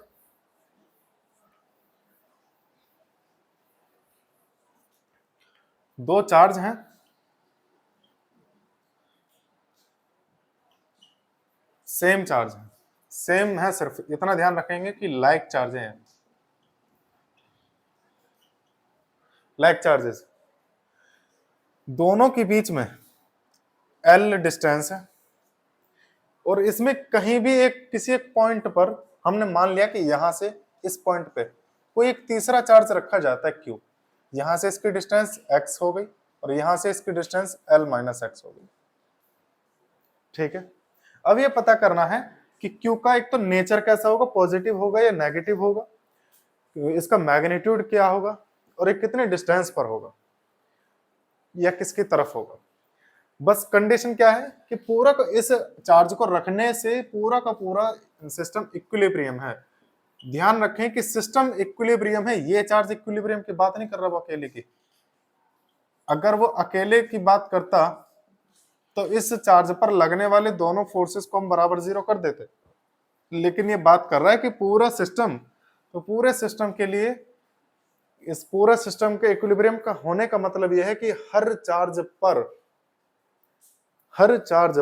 दो चार्ज हैं, सेम चार्ज है, सेम है, सिर्फ इतना ध्यान रखेंगे कि लाइक चार्ज हैं, लाइक चार्जेस, दोनों के बीच में L डिस्टेंस है, और इसमें कहीं भी एक किसी एक पॉइंट पर हमने मान लिया कि यहां से इस पॉइंट पे कोई एक तीसरा चार्ज रखा जाता है Q, यहां से इसकी डिस्टेंस x हो गई और यहां से इसकी डिस्टेंस L माइनस x हो गई, ठीक है। अब ये पता करना है कि Q का एक तो नेचर कैसा होगा, पॉजिटिव होगा या नेगेटिव होगा, इसका मैग्नीट्यूड क्या होगा, और एक कितने डिस्टेंस पर होगा या किसकी तरफ होगा। बस कंडीशन क्या है कि पूरा इस चार्ज को रखने से पूरा का पूरा सिस्टम इक्विलिब्रियम है, ध्यान रखें कि सिस्टम इक्विलिब्रियम है, ये चार्ज इक्विलिब्रियम की बात नहीं कर रहा वो अकेले की, अगर वो अकेले की बात करता तो इस चार्ज पर लगने वाले दोनों फोर्सेस को हम बराबर जीरो कर देते, लेकिन ये बात कर रहा है कि पूरा सिस्टम, तो पूरे सिस्टम के लिए, इस पूरा सिस्टम के इक्विलिब्रियम का होने का मतलब यह है कि हर चार्ज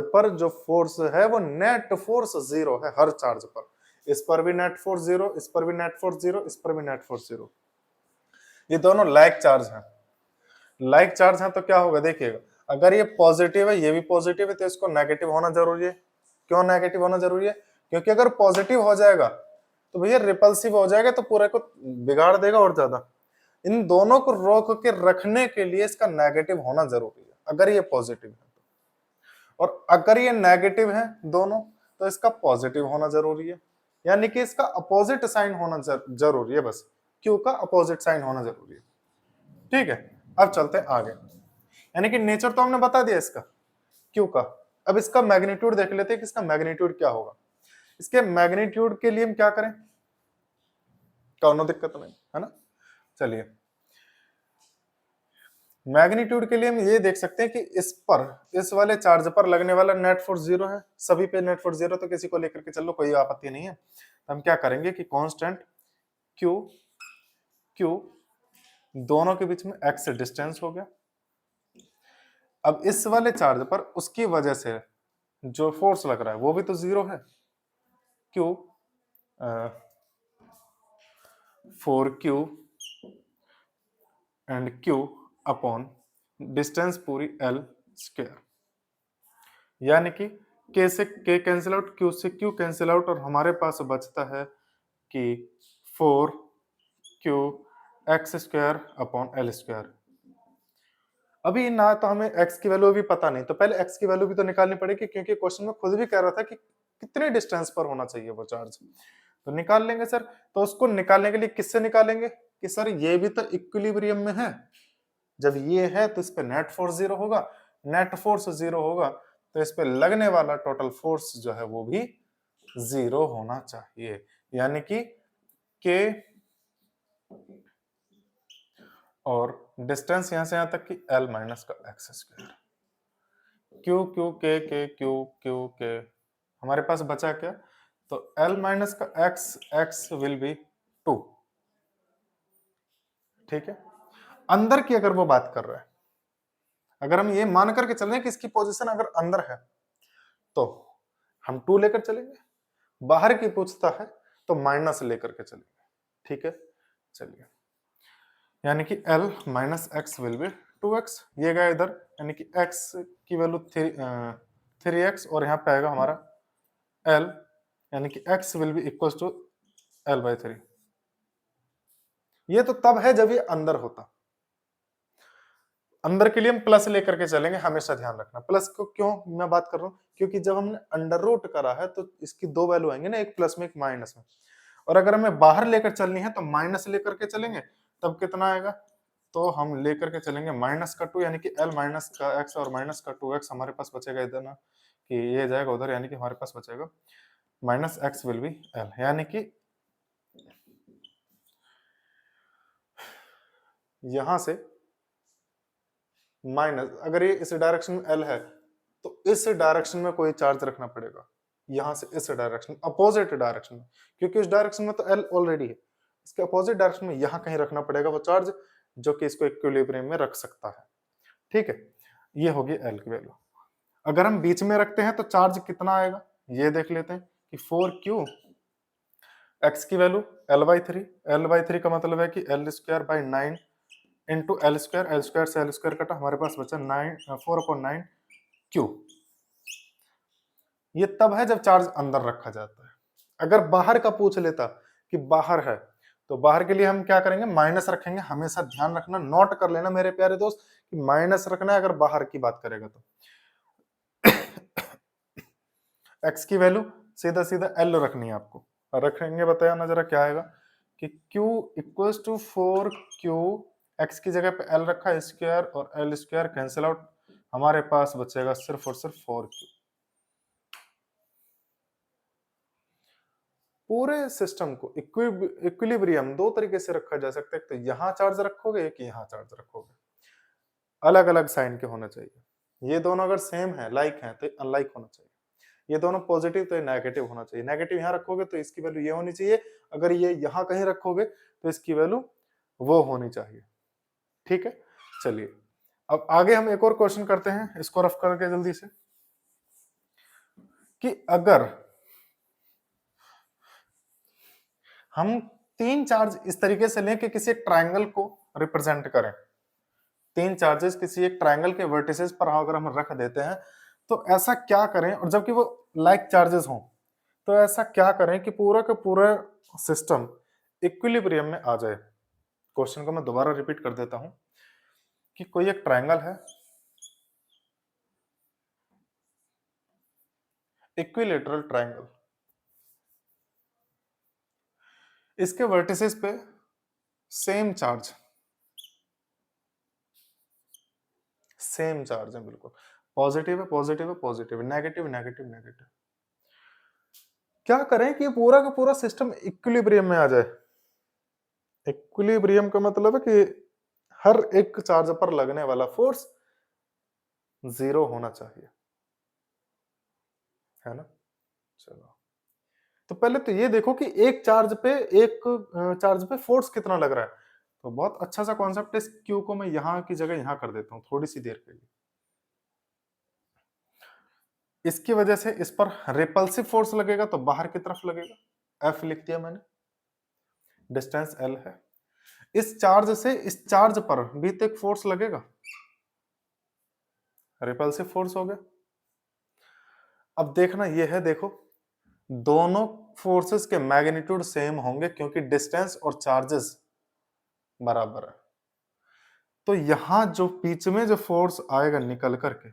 पर जो फोर्स है वो नेट फोर्स जीरो है हर चार्ज पर। इस पर भी नेट फोर्स जीरो, इस पर भी नेट फोर्स जीरो, इस पर भी नेट फोर्स जीरो। ये दोनों लाइक चार्ज हैं। लाइक चार्ज हैं तो क्या होगा देखिएगा, अगर ये पॉजिटिव है, ये भी पॉजिटिव है, तो इसको नेगेटिव होना जरूरी है। क्यों नेगेटिव होना जरूरी है? क्योंकि अगर पॉजिटिव हो जाएगा तो भैया रिपल्सिव हो जाएगा, तो पूरे को बिगाड़ देगा और ज्यादा। इन दोनों को रोक के रखने के लिए इसका नेगेटिव होना जरूरी है, अगर ये पॉजिटिव है तो। और अगर ये नेगेटिव है दोनों, तो इसका पॉजिटिव होना जरूरी है, यानी कि इसका अपोजिट साइन होना जरूरी है। बस क्यू का अपोजिट साइन होना जरूरी है। ठीक है, अब चलते हैं आगे। यानी कि नेचर तो हमने बता दिया इसका, क्यू का। अब इसका मैग्नीट्यूड देख लेते हैं कि इसका मैग्नीट्यूड क्या होगा। इसके मैग्नीट्यूड के लिए हम क्या करें, कौनो दिक्कत नहीं है ना। चलिए, मैग्नीट्यूड के लिए हम ये देख सकते हैं कि इस वाले चार्ज पर लगने वाला नेट फोर्स जीरो है, सभी पे नेट फोर्स जीरो, तो किसी को लेकर के चल लो, कोई आपत्ति नहीं है। तो हम क्या करेंगे कि कांस्टेंट क्यू क्यू दोनों के बीच में एक्स डिस्टेंस हो गया। अब इस वाले चार्ज पर उसकी वजह से जो फोर्स लग रहा है वो भी तो जीरो है, Q 4q and q upon distance पूरी l स्क्वायर, यानी कि k से k कैंसिल आउट, q से q कैंसिल आउट, और हमारे पास बचता है कि 4q x square upon l square. अभी ना तो हमें x की वैल्यू भी पता नहीं, तो पहले x की वैल्यू भी तो निकालनी पड़ेगी, क्योंकि क्वेश्चन में खुद भी कह रहा था कि कितने डिस्टेंस पर होना चाहिए वो चार्ज। तो निकाल लेंगे सर। तो उसको निकालने के लिए किससे निकालेंगे कि सर ये भी तो इक्विलिब्रियम में है, जब ये है तो इस पे नेट फोर्स जीरो होगा, नेट फोर्स जीरो होगा तो इस पे लगने वाला टोटल फोर्स जो है वो भी जीरो होना चाहिए, यानी कि के और डिस्टेंस यहां से यहां तक कि l माइनस का एक्स स्क्वायर, क्यू क्यू के क्यू क्यू के, हमारे पास बचा क्या, तो l माइनस का x विल बी 2। ठीक है, अंदर की अगर वो बात कर रहा है, अगर हम ये मान करके चल रहे हैं कि इसकी पोजीशन अगर अंदर है तो हम 2 लेकर चलेंगे, बाहर की पूछता है तो माइनस लेकर के चलेंगे। ठीक है, चलिए, यानी कि l minus x will be 2x, ये गया इधर, यानी कि x की वैल्यू 3x और यहाँ पे आएगा हमारा l, यानी कि x will be equal to l/3। ये तो तब है जब ये अंदर होता, अंदर के लिए हम प्लस लेकर के चलेंगे, हमेशा ध्यान रखना। प्लस को क्यों मैं बात कर रहा हूँ, क्योंकि जब हमने अंडर रूट करा है तो इसकी दो वैल्यू आएंगे ना, एक प्लस में एक माइनस में, और अगर हमें बाहर लेकर चलनी है तो माइनस लेकर के चलेंगे, तब कितना आएगा, तो हम लेकर के चलेंगे माइनस का 2, यानी कि l माइनस का x और माइनस का 2x हमारे पास बचेगा इधर ना, कि ये जाएगा उधर, यानी कि हमारे पास बचेगा minus x will be l, यानी कि यहां से माइनस, अगर ये इस डायरेक्शन में l है तो इस डायरेक्शन में कोई चार्ज रखना पड़ेगा, यहां से इस डायरेक्शन, अपोजिट डायरेक्शन में, क्योंकि इस डायरेक्शन में तो l ऑलरेडी है, इसके अपोजिट डायरेक्शन में यहां कहीं रखना पड़ेगा वो चार्ज, जो कि इसको इक्विलिब्रियम में रख सकता है। ठीक है, ये होगी l की वैल्यू। अगर हम बीच में रखते हैं तो चार्ज कितना आएगा, ये देख लेते हैं कि 4q x की वैल्यू l/3, l/3 का मतलब है कि l square by 9 into l square से l स्क्वायर कटा, हमारे पास बचा 4/9 q। ये तब है जब चार्ज अंदर रखा जाता है। अगर बाहर का पूछ लेता कि बाहर है, तो बाहर के लिए हम क्या करेंगे, माइनस रखेंगे। हमेशा ध्यान रखना, नोट कर लेना मेरे प्यारे दोस्त, कि माइनस रखना है अगर बाहर की बात करेगा तो। x की वैल्यू सीधा सीधा l रखनी है आपको, रखेंगे, बताया ना जरा क्या आएगा, कि q equals to 4q, x की जगह पे l रखा, स्क्वायर और l स्क्वायर कैंसिल आउट, हमारे पास बचेगा सिर्फ और सिर्फ 4q। पूरे सिस्टम को इक्विलिब्रियम दो तरीके से रखा जा सकता है, तो यहां चार्ज रखोगे कि यहां चार्ज रखोगे, अलग अलग साइन के होना चाहिए। ये दोनों अगर सेम है, लाइक है, तो अनलाइक होना चाहिए। ये दोनों पॉजिटिव तो ये नेगेटिव होना चाहिए। नेगेटिव यहाँ रखोगे तो इसकी वैल्यू ये होनी चाहिए, अगर ये यहाँ कहीं रखोगे तो इसकी वैल्यू वो होनी चाहिए। ठीक है, चलिए अब आगे हम एक और क्वेश्चन करते हैं, इसको रफ करके जल्दी से, कि अगर हम तीन चार्ज इस तरीके से लें कि किसी एक ट्रायंगल को रिप्रेजेंट करें, तीन चार्जेस किसी एक ट्रायंगल के वर्टिसेस पर अगर हम रख देते हैं तो ऐसा क्या करें, और जबकि वो लाइक चार्जेस हों, तो ऐसा क्या करें कि पूरा का पूरा सिस्टम इक्विलिब्रियम में आ जाए। क्वेश्चन को मैं दोबारा रिपीट कर देता हूं कि कोई एक ट्रायंगल है, इक्विलेटरल ट्रायंगल, इसके वर्टिसेस पे सेम चार्ज है, बिल्कुल पॉजिटिव है, पॉजिटिव है, पॉजिटिव है, नेगेटिव, नेगेटिव, नेगेटिव। क्या करें कि पूरा का पूरा सिस्टम इक्विलिब्रियम में आ जाए। इक्विलिब्रियम का मतलब है कि हर एक चार्ज पर लगने वाला फोर्स जीरो होना चाहिए, है ना। चलो, तो पहले तो ये देखो कि एक चार्ज पे फोर्स कितना लग रहा है। तो बहुत अच्छा सा कॉन्सेप्ट है, इस क्यू को मैं यहाँ की जगह यहाँ कर देता हूँ थोड़ी सी देर के लिए। इसकी वजह से इस पर रिपल्सिव फोर्स लगेगा तो बाहर की तरफ लगेगा, एफ लिख दिया मैंने, डिस्टेंस एल है। इस चार्ज से इस चार्ज पर भी तो एक फोर्स लगेगा, रिपल्सिव फोर्स हो गया। अब देखना ये है, देखो दोनों फोर्सेस के मैग्नीट्यूड सेम होंगे क्योंकि डिस्टेंस और चार्जेस बराबर है। तो यहां जो बीच में जो फोर्स आएगा निकल करके,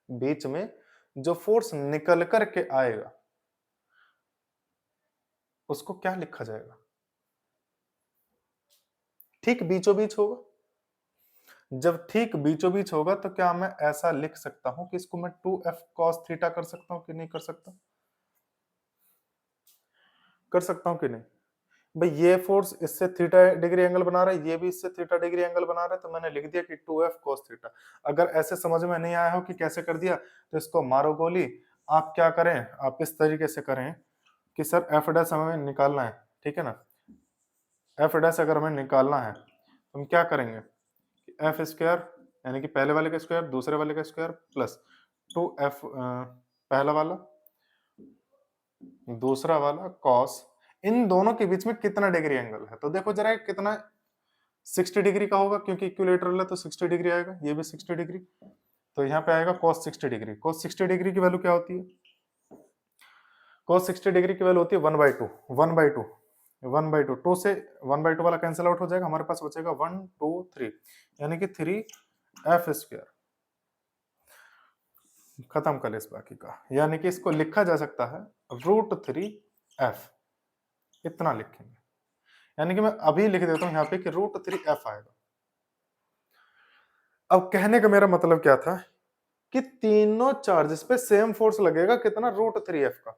बीच में जो फोर्स निकल करके आएगा उसको क्या लिखा जाएगा, ठीक बीचों बीच होगा। जब ठीक बीचों बीच होगा तो क्या मैं ऐसा लिख सकता हूं कि इसको मैं 2f cos थीटा कर सकता हूं कि नहीं कर सकता, कर सकता हूं कि नहीं। भाई ये फोर्स इससे थीटा डिग्री एंगल बना रहा है, ये भी इससे थीटा डिग्री एंगल बना रहा है, तो मैंने लिख दिया कि 2f cos थीटा। अगर ऐसे समझ में नहीं आया हो कि कैसे कर दिया तो इसको मारो गोली। आप क्या करें, आप इस तरीके से करें कि सर एफ डैश हमें निकालना है, ठीक है ना। एफ डैश अगर हमें निकालना है तो हम क्या करेंगे, एफ स्क्वायर यानी कि पहले वाले का स्क्वायर दूसरे वाले का स्क्वायर प्लस 2f पहला वाला दूसरा वाला कॉस, इन दोनों के बीच में कितना डिग्री एंगल है। तो देखो जरा कितना, 60 डिग्री का होगा क्योंकि इक्विलेटरल है तो 60 डिग्री आएगा, ये भी 60 डिग्री, तो यहाँ पे आएगा cos 60 डिग्री। cos 60 डिग्री की वैल्यू क्या होती है, cos 60 डिग्री की वैल्यू होती है 1/2, 1/2, 1/2, 2 से 1/2 वाला कैंसिल आउट हो जाएगा, हमारे पास बचेगा 1 2 3 यानी कि 3f स्क्वायर। खत्म कर इस बाकी का, यानी कि इसको लिखा जा सकता है √3f, इतना लिखेंगे। यानी कि मैं अभी लिख देता हूं यहाँ पे कि √3f आएगा। अब कहने का मेरा मतलब क्या था कि तीनों चार्जेस पे सेम फोर्स लगेगा, कितना, √3f का,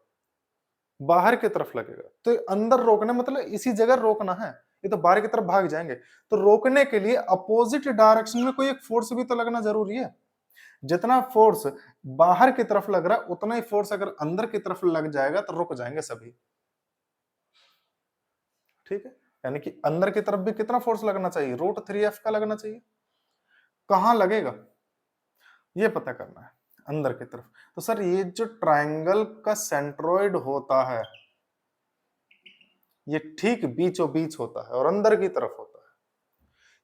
बाहर की तरफ लगेगा। तो अंदर रोकना मतलब इसी जगह रोकना है, ये तो बाहर की तरफ भाग जाएंगे। तो रोकने के लिए अपोजिट डायरेक्शन में कोई एक फोर्स भी तो लगना जरूरी है। जितना फोर्स बाहर की तरफ लग रहा है उतना ही फोर्स अगर अंदर की तरफ लग जाएगा तो रुक जाएंगे सभी, ठीक है। यानी कि अंदर की तरफ भी कितना फोर्स लगना चाहिए, √3f का लगना चाहिए। कहां लगेगा ये पता करना है, अंदर की तरफ। तो सर ये जो ट्रायंगल का सेंट्रोइड होता है ये ठीक बीचों बीच होता है और अंदर की तरफ होता है।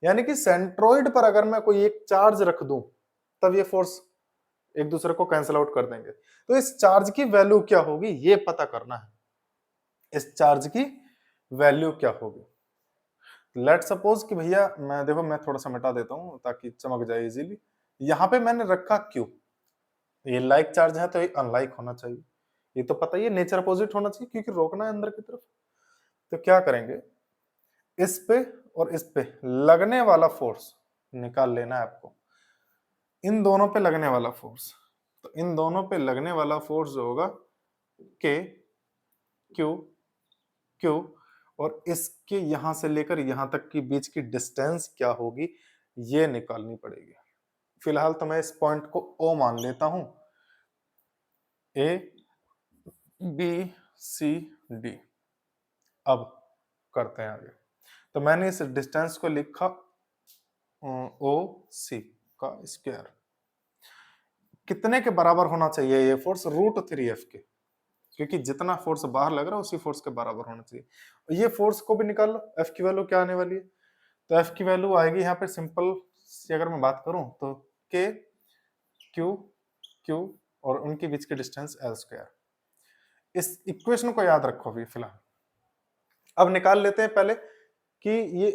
यानी कि सेंट्रोइड पर अगर मैं कोई एक चार्ज रख दूं तब ये फोर्स एक दूसरे को कैंसिल आउट कर देंगे। तो इस चार्ज की वैल्यू क्या होगी ये पता करना है, इस चार्ज की वैल्यू क्या होगी। लेट सपोज कि भैया मैं, देखो मैं थोड़ा सा मिटा देता हूं ताकि चमक जाए इजीली। यहां पे मैंने रखा क्यू, ये लाइक चार्ज है तो ये अनलाइक होना चाहिए, ये तो पता ही है, नेचर अपोजिट होना चाहिए क्योंकि रोकना है अंदर की तरफ। तो क्या करेंगे, इस पे और इस पे लगने वाला फोर्स निकाल लेना है आपको, इन दोनों पे लगने वाला फोर्स। तो इन दोनों पे लगने वाला फोर्स जो होगा के क्यू क्यू, और इसके यहां से लेकर यहां तक की बीच की डिस्टेंस क्या होगी ये निकालनी पड़ेगी। फिलहाल तो मैं इस पॉइंट को ओ मान लेता हूं, ए बी सी डी। अब करते हैं आगे। तो मैंने इस डिस्टेंस को लिखा ओ सी का स्क्वायर। कितने के बराबर होना चाहिए ये फोर्स? √3 F के, क्योंकि जितना फोर्स बाहर लग रहा है उसी फोर्स के बराबर होना चाहिए। ये फोर्स को भी निकाल लो, F की वैल्यू क्या आने वाली है? तो F की वैल्यू आएगी यहाँ पे सिंपल से अगर मैं बात करूं तो K Q Q और उनके बीच के डिस्टेंस L²। इस इक्वेशन को याद रखो अभी फिलहाल। अब निकाल लेते हैं पहले कि ये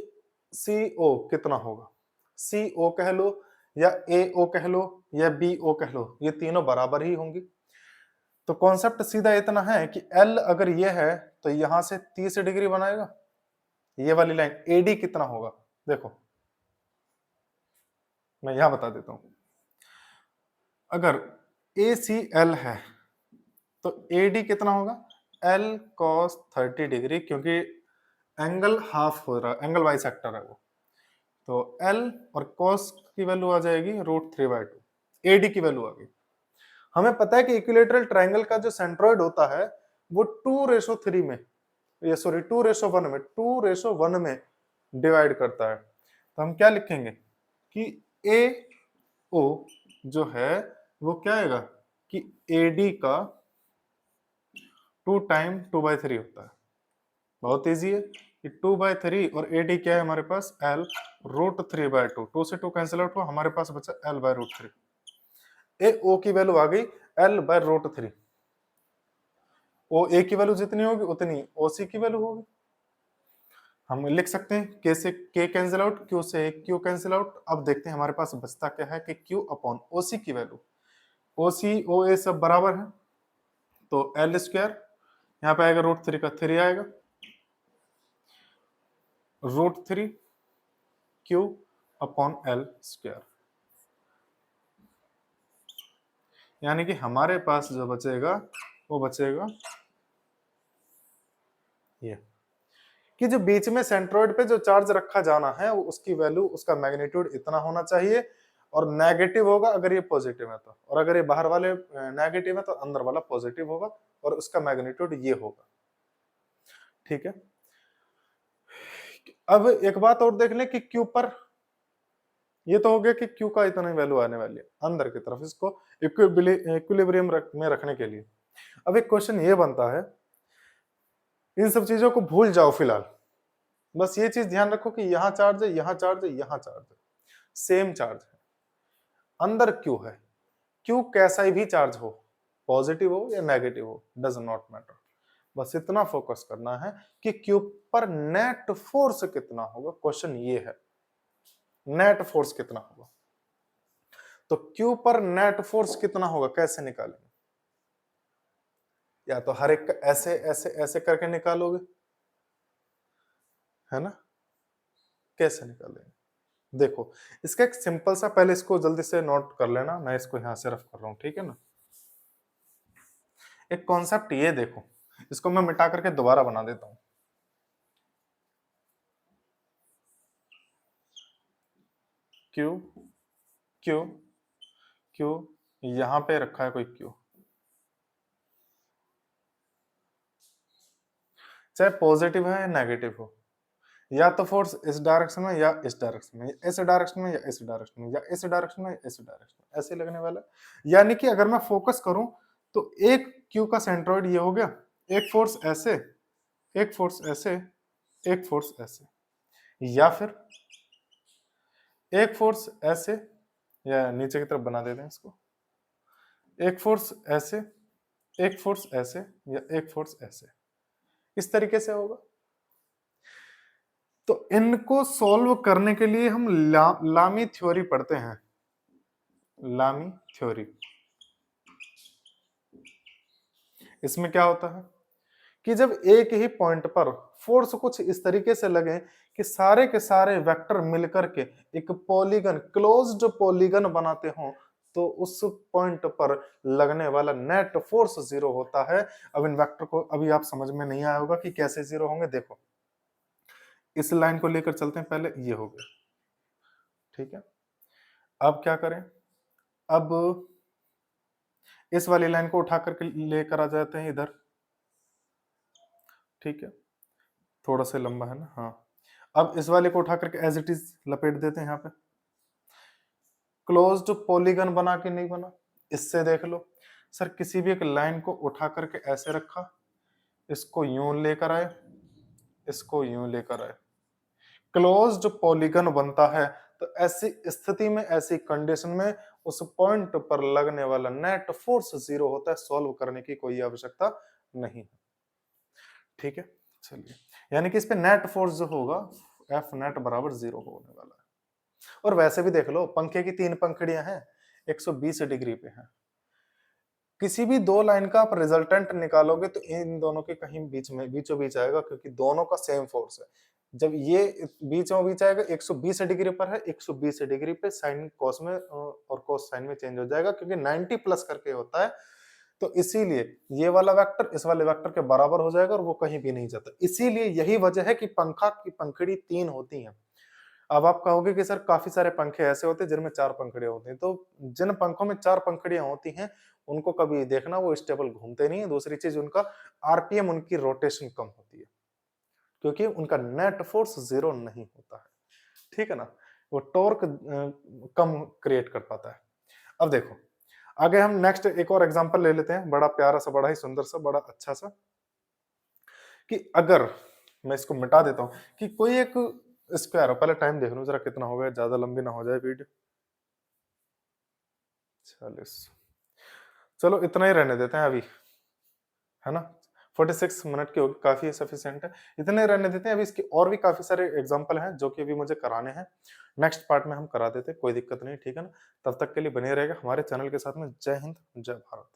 CO कितना होगा। CO कह लो या AO कह लो या BO कह लो, ये तीनों बराबर ही होंगी। तो कॉन्सेप्ट सीधा इतना है कि L अगर ये है तो यहां से 30 डिग्री बनाएगा। ये वाली लाइन AD कितना होगा? देखो मैं यहां बता देता हूं। अगर ACL है तो AD कितना होगा? L cos 30 डिग्री, क्योंकि एंगल हाफ हो रहा है, एंगल बाई सेक्टर है वो। तो L और cos की वैल्यू आ जाएगी √3/2। AD की वैल्यू आ गई। हमें पता है कि इक्विलेटरल ट्रायंगल का जो सेंट्रोइड होता है वो 2:3 में, ये सॉरी 2:1 में डिवाइड करता है। तो हम क्या लिखेंगे कि ए ओ जो है वो क्या आएगा कि AD का 2 टाइम 2/3 होता है। बहुत इजी है कि 2/3 और AD क्या है हमारे पास? L √3/2। 2 से 2 कैंसिल आउट हुआ, हमारे पास बचा L/√3। ए ओ की वैल्यू आ गई L/√3। ओ ए की वैल्यू जितनी होगी उतनी ओ सी की वैल्यू होगी। हम लिख सकते हैं के से के कैंसिल आउट, क्यू से क्यू कैंसिल आउट। अब देखते हैं हमारे पास बचता क्या है कि क्यू अपॉन ओ सी की वैल्यू। ओ सी ओ ए सब बराबर है, तो L², यहाँ पे आएगा √3 का 3 आएगा, √3 क्यू अपॉन L²। यानी कि हमारे पास जो बचेगा वो बचेगा ये, कि जो बीच में सेंट्रोइड पे जो चार्ज रखा जाना है वो उसकी वैल्यू, उसका मैग्नीट्यूड इतना होना चाहिए, और नेगेटिव होगा अगर ये पॉजिटिव है तो, और अगर ये बाहर वाले नेगेटिव है तो अंदर वाला पॉजिटिव होगा, और उसका मैग्नीट्यूड ये होगा। ठीक है। अब एक बात और देख लें कि क्यू पर, ये तो हो गया कि क्यू का इतना वैल्यू आने वाली है अंदर की तरफ, इसको इक्विलिब्रियम में रखने के लिए। अब एक क्वेश्चन ये बनता है, इन सब चीजों को भूल जाओ फिलहाल, बस ये चीज ध्यान रखो कि यहाँ चार्ज है, यहाँ चार्ज है, यहाँ चार्ज है, सेम चार्ज है। अंदर क्यू है, क्यू कैसा ही भी चार्ज हो, पॉजिटिव हो या नेगेटिव हो, डज नॉट मैटर। बस इतना फोकस करना है कि क्यू पर नेट फोर्स कितना होगा। क्वेश्चन ये है, नेट फोर्स कितना होगा। तो क्यू पर नेट फोर्स कितना होगा कैसे निकालेंगे? या तो हर एक ऐसे ऐसे ऐसे करके निकालोगे, है ना? कैसे निकालेंगे? देखो इसका एक सिंपल सा, पहले इसको जल्दी से नोट कर लेना, मैं इसको यहां से रफ कर रहा हूं, ठीक है ना? एक कॉन्सेप्ट ये देखो, इसको मैं मिटा करके दोबारा बना देता हूं। क्यू क्यू क्यू, यहां पे रखा है कोई क्यू, चाहे पॉजिटिव है या नेगेटिव हो, या तो फोर्स इस डायरेक्शन में या इस डायरेक्शन में, इस डायरेक्शन में या इस डायरेक्शन में, या इस डायरेक्शन में या इस डायरेक्शन में, ऐसे लगने वाला है। यानी कि अगर मैं फोकस करूं तो एक क्यू का सेंट्रोइड ये हो गया, एक फोर्स ऐसे, एक फोर्स ऐसे, एक फोर्स ऐसे, या फिर एक फोर्स ऐसे, या नीचे की तरफ बना देते हैं इसको, एक फोर्स ऐसे, एक फोर्स ऐसे, या एक फोर्स ऐसे, इस तरीके से होगा। तो इनको सॉल्व करने के लिए हम लामी थ्योरी पढ़ते हैं, लामी थ्योरी। इसमें क्या होता है कि जब एक ही पॉइंट पर फोर्स कुछ इस तरीके से लगे कि सारे के सारे वेक्टर मिलकर के एक पॉलीगन, क्लोज्ड पॉलीगन बनाते हो, तो उस पॉइंट पर लगने वाला नेट फोर्स 0 होता है। अब इन वेक्टर को अभी आप समझ में नहीं आया होगा कि कैसे 0 होंगे। देखो इस लाइन को लेकर चलते हैं, पहले ये हो गया, ठीक है। अब क्या करें अब इस वाली लाइन को उठा करके लेकर आ जाते हैं इधर, ठीक है, थोड़ा सा लंबा है ना, हाँ। अब इस वाले को उठा करके एज इट इज लपेट देते हैं यहाँ पे। क्लोज्ड पॉलीगन बना कि नहीं बना, इससे देख लो। सर किसी भी एक लाइन को उठा करके ऐसे रखा, इसको यूं लेकर आए, इसको यूं लेकर आए, क्लोज्ड पॉलीगन बनता है। तो ऐसी स्थिति में, ऐसी कंडीशन में उस पॉइंट पर लगने वाला नेट फोर्स 0 होता है, सॉल्व करने की कोई आवश्यकता नहीं है, ठीक है। चलिए, यानी कि इस पे नेट फोर्स जो होगा एफ नेट बराबर 0 होने वाला है। और वैसे भी देख लो, पंखे की 3 पंखुड़ियां हैं, 120 डिग्री पे हैं। किसी भी दो लाइन का आप रिजल्टेंट निकालोगे तो इन दोनों के कहीं बीच में, बीचों बीच आएगा, क्योंकि दोनों का सेम फोर्स है। जब ये बीचों बीच आएगा, 120 डिग्री पर है, 120 डिग्री पे साइन कॉस में और कॉस साइन में चेंज हो जाएगा, क्योंकि 90 प्लस करके होता है। तो इसीलिए ये वाला वेक्टर इस वाले वेक्टर के बराबर हो जाएगा और वो कहीं भी नहीं जाता। इसीलिए यही वजह है कि पंखा की पंखुड़ी 3 होती हैं। अब आप कहोगे कि सर काफी सारे पंखे ऐसे होते हैं जिनमें 4 पंखुड़ियां होती हैं, तो जिन पंखों में 4 पंखुड़ियां होती हैं उनको कभी देखना वो स्टेबल घूमते नहीं है। दूसरी चीज, उनका आरपीएम, उनकी रोटेशन कम होती है, क्योंकि उनका नेट फोर्स 0 नहीं होता है, ठीक है ना। वो टॉर्क कम क्रिएट कर पाता है। अब देखो आगे हम नेक्स्ट एक और एग्जांपल ले लेते हैं, बड़ा प्यारा सा, बड़ा ही सुंदर सा, बड़ा अच्छा सा, कि अगर मैं इसको मिटा देता हूं कि कोई एक स्क्वायर हो, पहले टाइम देख लूं जरा कितना हो गया, ज्यादा लंबी ना हो जाए वीडियो। 40, चलो इतना ही रहने देते हैं अभी, है ना। 46 मिनट की होगी, काफी सफिशिएंट है, इतने रहने देते हैं। अभी इसके और भी काफी सारे एग्जांपल हैं जो कि अभी मुझे कराने हैं, नेक्स्ट पार्ट में हम करा देते हैं, कोई दिक्कत नहीं, ठीक है ना। तब तक के लिए बने रहेगा हमारे चैनल के साथ में। जय हिंद, जय भारत।